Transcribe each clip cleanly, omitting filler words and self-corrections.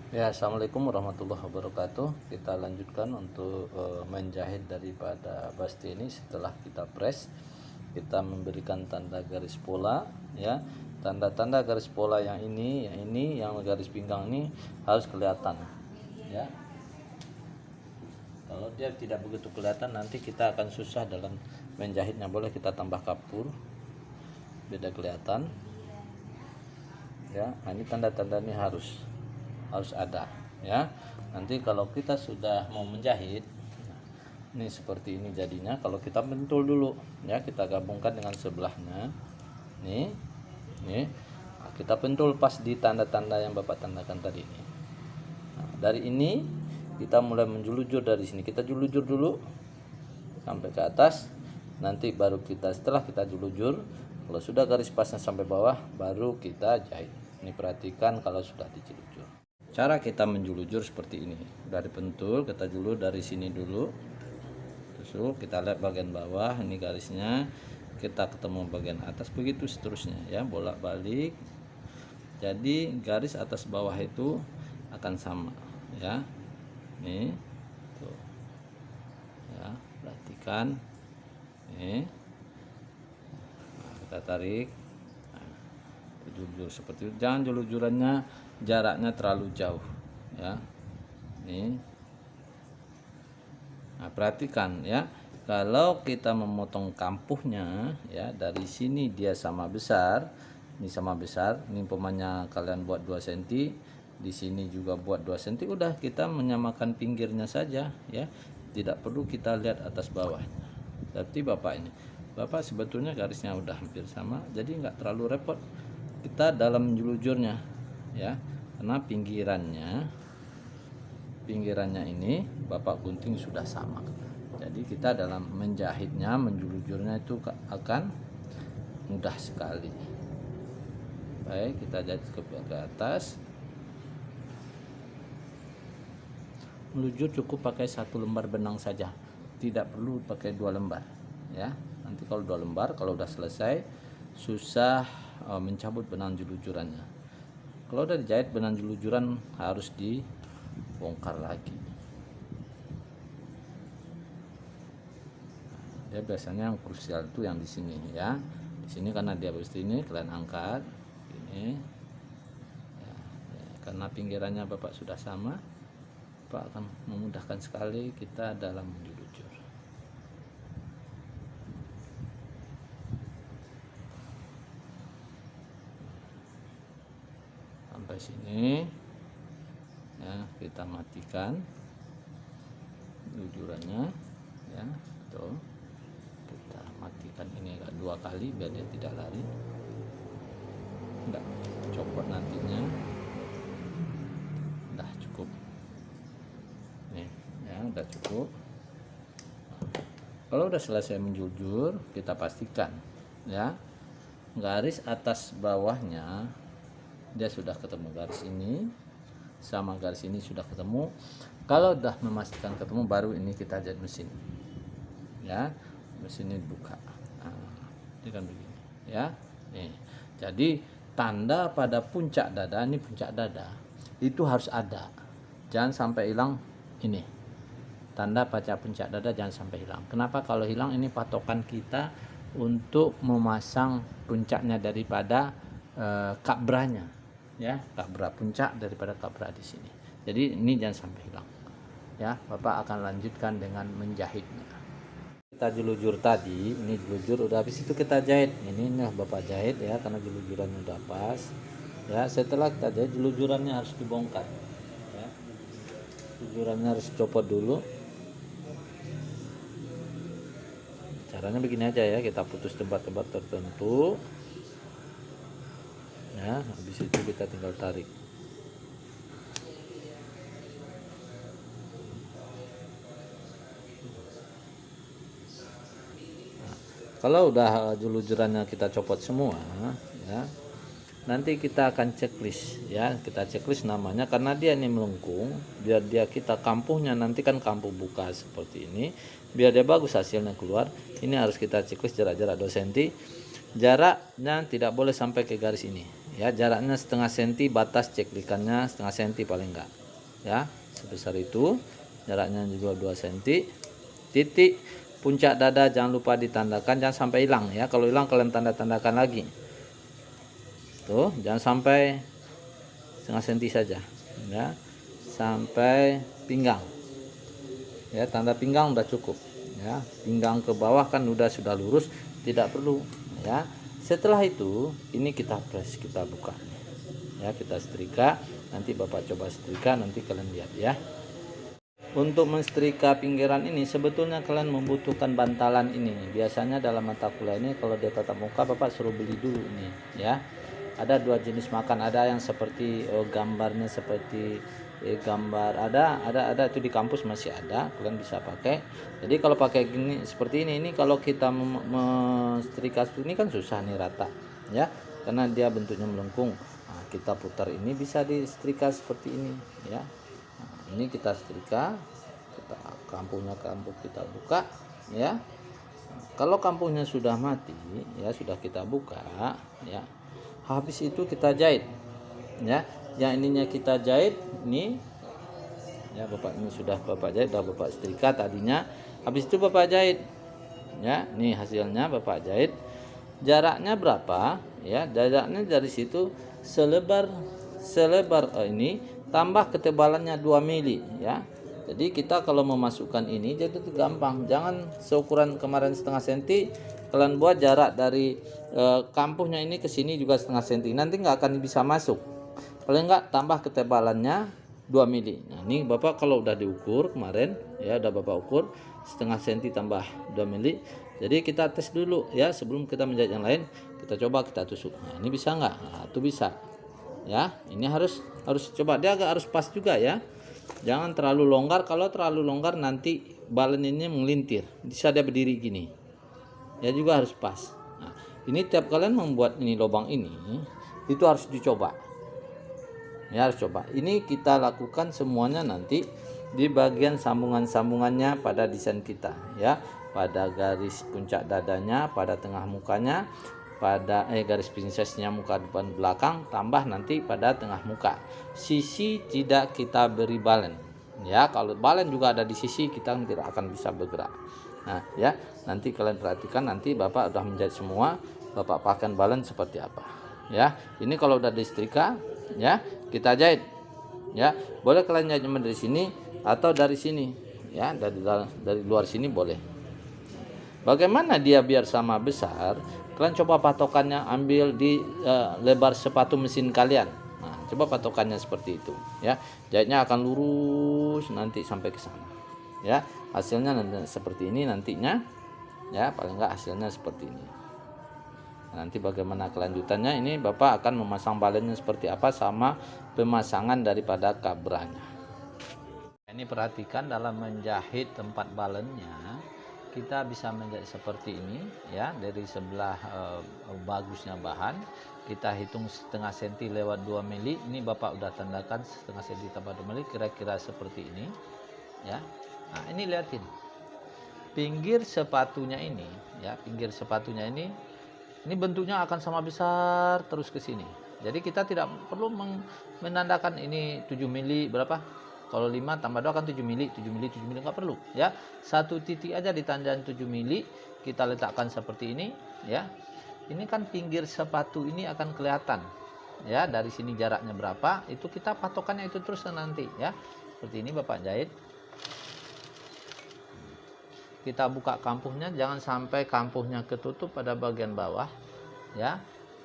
Ya, assalamualaikum warahmatullahi wabarakatuh. Kita lanjutkan untuk menjahit daripada basti ini. Setelah kita press, kita memberikan tanda garis pola, ya. Tanda-tanda garis pola yang ini, yang garis pinggang ini harus kelihatan, ya. Kalau dia tidak begitu kelihatan, nanti kita akan susah dalam menjahitnya. Boleh kita tambah kapur, beda kelihatan, ya. Nah, ini tanda-tanda ini harus ada, ya. Nanti kalau kita sudah mau menjahit, ini seperti ini jadinya. Kalau kita bentul dulu, ya, kita gabungkan dengan sebelahnya, nih, nah, kita bentul pas di tanda-tanda yang Bapak tandakan tadi ini. Nah, dari ini kita mulai menjulujur. Dari sini kita julujur dulu sampai ke atas, nanti baru kita, setelah kita julujur, kalau sudah garis pasnya sampai bawah, baru kita jahit. Ini perhatikan kalau sudah dijulujur. Cara kita menjulujur seperti ini. Dari pentul kita julur dari sini dulu, tusuk, kita lihat bagian bawah, ini garisnya, kita ketemu bagian atas, begitu seterusnya, ya, bolak-balik. Jadi garis atas bawah itu akan sama, ya. Nih, tuh, ya, perhatikan. Nih, nah, kita tarik, nah, julujur seperti itu. Jangan julujurannya jaraknya terlalu jauh, ya. Nih, nah, perhatikan, ya, kalau kita memotong kampuhnya, ya, dari sini dia sama besar, ini sama besar, ini umpamanya kalian buat 2 cm, di sini juga buat 2 cm, udah kita menyamakan pinggirnya saja, ya, tidak perlu kita lihat atas bawahnya. Tapi Bapak sebetulnya garisnya udah hampir sama, jadi nggak terlalu repot kita dalam menjulujurnya, ya, karena pinggirannya ini Bapak gunting sudah sama. Jadi kita dalam menjahitnya, menjulujurnya itu akan mudah sekali. Baik, kita jahit ke atas. Melujur cukup pakai 1 lembar benang saja, tidak perlu pakai 2 lembar, ya. Nanti kalau 2 lembar, kalau udah selesai, susah mencabut benang julujurannya. Kalau udah dijahit, benang julujuran harus dibongkar lagi. Ya, biasanya yang krusial itu yang di sini, ya. Di sini karena dia seperti ini, kalian angkat ini, ya, ya, karena pinggirannya Bapak sudah sama, Bapak akan memudahkan sekali kita dalam menjulujur. Sampai sini, ya, kita matikan jujurannya, ya, tuh, kita matikan ini 2 kali biar dia tidak lari, enggak copot nantinya. Udah cukup nih, ya, udah cukup. Kalau udah selesai menjulujur, kita pastikan, ya, garis atas bawahnya dia sudah ketemu, garis ini sama garis ini sudah ketemu. Kalau udah memastikan ketemu, baru ini kita jahit mesin, ya, mesin ini buka. Nah, ini kan begini, ya. Nih, jadi tanda pada puncak dada, ini puncak dada itu harus ada, jangan sampai hilang. Ini tanda pada puncak dada jangan sampai hilang. Kenapa? Kalau hilang, ini patokan kita untuk memasang puncaknya daripada kabranya, ya, kabra, puncak daripada kabra di sini. Jadi ini jangan sampai hilang, ya. Bapak akan lanjutkan dengan menjahitnya. Kita julujur tadi, ini julujur udah habis, itu kita jahit. Ini Bapak jahit, ya, karena julujurannya udah pas, ya. Setelah kita jahit, julujurannya harus dibongkar, ya. Julujurannya harus copot dulu. Caranya begini aja, ya, kita putus tempat-tempat tertentu, ya, habis itu kita tinggal tarik. Nah, kalau udah julujurannya kita copot semua, ya, nanti kita akan checklist, ya, kita checklist namanya, karena dia ini melengkung, biar dia kita kampuhnya nanti kan kampuh buka seperti ini, biar dia bagus hasilnya keluar. Ini harus kita checklist jarak-jarak 2 cm. jaraknya tidak boleh sampai ke garis ini ya, jaraknya setengah senti, batas ceklikannya setengah senti paling enggak ya, sebesar itu. Jaraknya juga 2 senti. Titik puncak dada jangan lupa ditandakan, jangan sampai hilang ya. Kalau hilang kalian tanda-tandakan lagi tuh, jangan sampai setengah senti saja ya, sampai pinggang ya, tanda pinggang udah cukup ya. Pinggang ke bawah kan sudah lurus, tidak perlu ya. Setelah itu ini kita press, kita buka ya, kita setrika. Nanti Bapak coba setrika, nanti kalian lihat ya. Untuk mensetrika pinggiran ini sebetulnya kalian membutuhkan bantalan ini. Biasanya dalam mata kuliah ini kalau dia tatap muka Bapak suruh beli dulu ini ya. Ada 2 jenis makan, ada yang seperti gambarnya seperti gambar, ada itu di kampus masih ada, kalian bisa pakai. Jadi kalau pakai gini seperti ini kalau kita mensetrika ini kan susah nih rata ya, karena dia bentuknya melengkung. Nah, kita putar ini bisa disetrika seperti ini ya. Nah, ini kita setrika, kita kampungnya kita buka ya. Kalau kampungnya sudah mati ya, sudah kita buka ya. Habis itu kita jahit ya. Yang ininya kita jahit ini ya, Bapak ini sudah Bapak jahit, sudah Bapak setrika tadinya. Habis itu Bapak jahit ya. Nih hasilnya Bapak jahit. Jaraknya berapa ya? Jaraknya dari situ selebar ini tambah ketebalannya 2 mili ya. Jadi kita kalau memasukkan ini jadi itu gampang. Jangan seukuran kemarin setengah senti, kalian buat jarak dari kampuhnya ini ke sini juga setengah senti. Nanti nggak akan bisa masuk. Paling nggak tambah ketebalannya 2 mili. Nah, ini Bapak kalau udah diukur kemarin ya, udah Bapak ukur setengah senti tambah 2 mili. Jadi kita tes dulu ya, sebelum kita menjahit yang lain, kita coba kita tusuk. Nah, ini bisa nggak? Nah, itu bisa. Ya, ini harus coba, dia harus pas juga ya. Jangan terlalu longgar. Kalau terlalu longgar nanti balen ini melintir, bisa dia berdiri gini ya, juga harus pas. Nah, ini tiap kalian membuat ini lubang ini itu harus dicoba ya, harus coba. Ini kita lakukan semuanya nanti di bagian sambungannya pada desain kita ya, pada garis puncak dadanya, pada tengah mukanya, pada garis prinsesnya muka depan belakang, tambah nanti pada tengah muka. Sisi tidak kita beri balen ya, kalau balen juga ada di sisi kita tidak akan bisa bergerak. Nah ya, nanti kalian perhatikan, nanti Bapak udah menjahit semua, Bapak pakai balen seperti apa ya. Ini kalau udah disetrika ya, kita jahit ya. Boleh kalian jahit dari sini atau dari sini ya, dari luar sini boleh. Bagaimana dia biar sama besar? Kalian coba patokannya ambil di lebar sepatu mesin kalian. Nah, coba patokannya seperti itu ya. Jahitnya akan lurus nanti sampai ke sana. Ya, hasilnya nanti seperti ini nantinya. Ya, paling enggak hasilnya seperti ini. Nanti bagaimana kelanjutannya, ini Bapak akan memasang balennya seperti apa sama pemasangan daripada kabranya. Ini perhatikan dalam menjahit tempat balennya, kita bisa menjahit seperti ini ya. Dari sebelah bagusnya bahan kita hitung setengah senti lewat 2 mili. Ini Bapak udah tandakan setengah senti tambah 2 mili, kira-kira seperti ini ya. Nah, ini lihatin pinggir sepatunya ini ya, pinggir sepatunya ini bentuknya akan sama besar terus ke sini. Jadi kita tidak perlu menandakan ini 7 mili berapa. Kalau 5 tambah 2 kan 7 mili, 7 mili, 7 mili, nggak perlu ya. Satu titik aja di tanjakan 7 mili kita letakkan seperti ini ya. Ini kan pinggir sepatu ini akan kelihatan ya, dari sini jaraknya berapa, itu kita patokannya itu terus nanti ya. Seperti ini Bapak jahit. Kita buka kampuhnya, jangan sampai kampuhnya ketutup pada bagian bawah ya.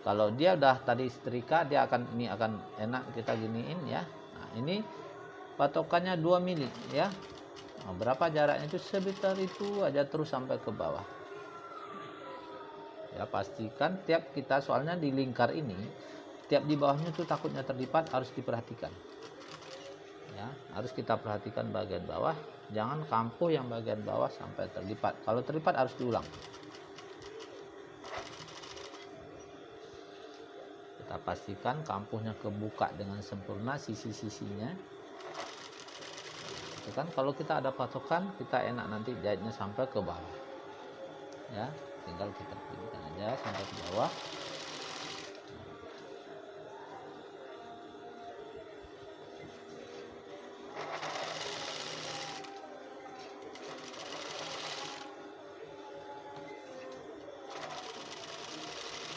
Kalau dia udah tadi setrika, dia akan enak kita giniin ya. Nah, ini patokannya 2 mili ya. Nah, berapa jaraknya itu, sebentar itu aja terus sampai ke bawah ya. Pastikan tiap kita, soalnya di lingkar ini tiap di bawahnya tuh takutnya terlipat, harus diperhatikan ya. Harus kita perhatikan bagian bawah, jangan kampuh yang bagian bawah sampai terlipat. Kalau terlipat harus diulang. Kita pastikan kampuhnya kebuka dengan sempurna sisi-sisinya. Kan kalau kita ada patokan, kita enak nanti jahitnya sampai ke bawah ya. tinggal kita pilihkan aja sampai ke bawah.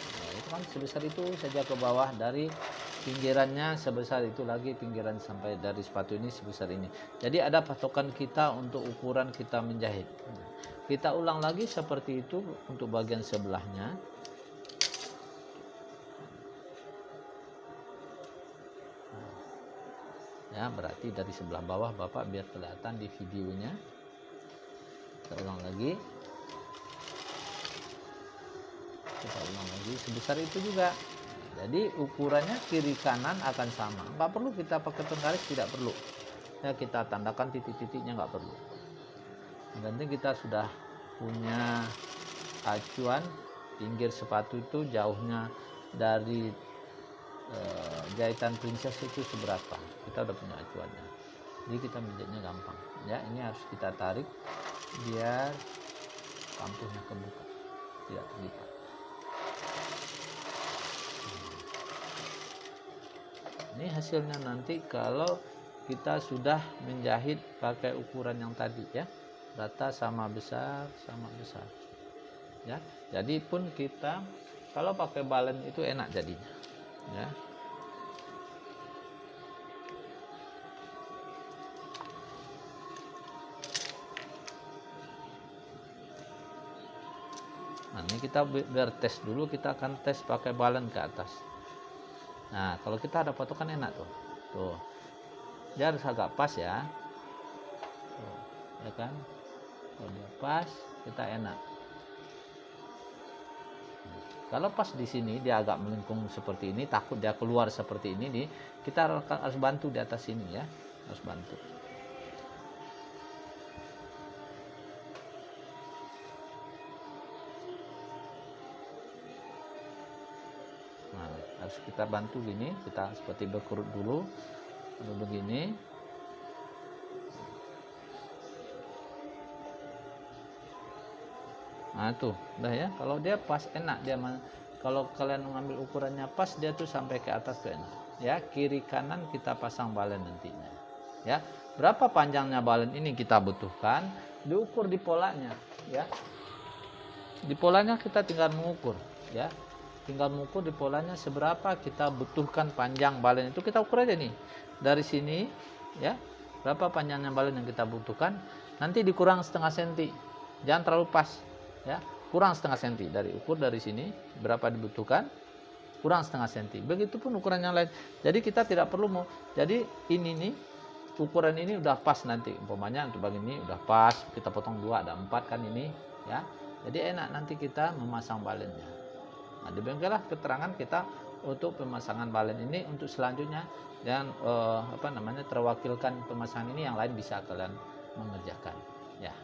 Nah, itu kan sebesar itu saja ke bawah, dari pinggirannya sebesar itu lagi, pinggiran sampai dari sepatu ini sebesar ini. Jadi ada patokan kita untuk ukuran kita menjahit. Kita ulang lagi seperti itu untuk bagian sebelahnya. Ya, berarti dari sebelah bawah Bapak biar kelihatan di videonya. Kita ulang lagi. Kita ulang lagi sebesar itu juga. Jadi ukurannya kiri kanan akan sama. Nggak perlu kita pakai penggaris, tidak perlu. Ya, kita tandakan titik-titiknya, nggak perlu. Nanti kita sudah punya acuan pinggir sepatu itu jauhnya dari jahitan princess itu seberapa. Kita udah punya acuannya. Jadi kita menjahitnya gampang. Ya, ini harus kita tarik biar kampuhnya kebuka, tidak terlipat. Ini hasilnya nanti kalau kita sudah menjahit pakai ukuran yang tadi ya, rata sama besar ya. Jadi pun kita kalau pakai balen itu enak jadinya ya. Nah, ini kita biar tes dulu, kita akan tes pakai balen ke atas. Nah, kalau kita ada patokan enak tuh, dia harus agak pas ya, tuh, ya kan? Kalau dia pas, kita enak. Kalau pas di sini dia agak melengkung seperti ini, takut dia keluar seperti ini, kita harus bantu di atas sini ya, harus bantu. Harus kita bantu gini, kita seperti berkerut dulu, lalu begini. Nah tuh udah ya, kalau dia pas enak dia. Kalau kalian mengambil ukurannya pas, dia tuh sampai ke atas tuh enak ya. Kiri kanan kita pasang balen nantinya ya. Berapa panjangnya balen ini kita butuhkan, diukur di polanya ya. Di polanya kita tinggal mengukur ya, tinggal mengukur di polanya seberapa kita butuhkan panjang balen itu. Kita ukur aja nih dari sini ya, berapa panjangnya balen yang kita butuhkan, nanti dikurang setengah senti, jangan terlalu pas ya, kurang setengah senti dari ukur dari sini berapa dibutuhkan, kurang setengah senti. Begitupun ukuran yang lain. Jadi kita tidak perlu mau, jadi ini nih ukuran ini udah pas, nanti umpamanya untuk bagian ini udah pas, kita potong 2 ada 4 kan ini ya. Jadi enak nanti kita memasang balennya. Nah, demikianlah keterangan kita untuk pemasangan balen ini. Untuk selanjutnya dan terwakilkan pemasangan ini, yang lain bisa kalian mengerjakan ya.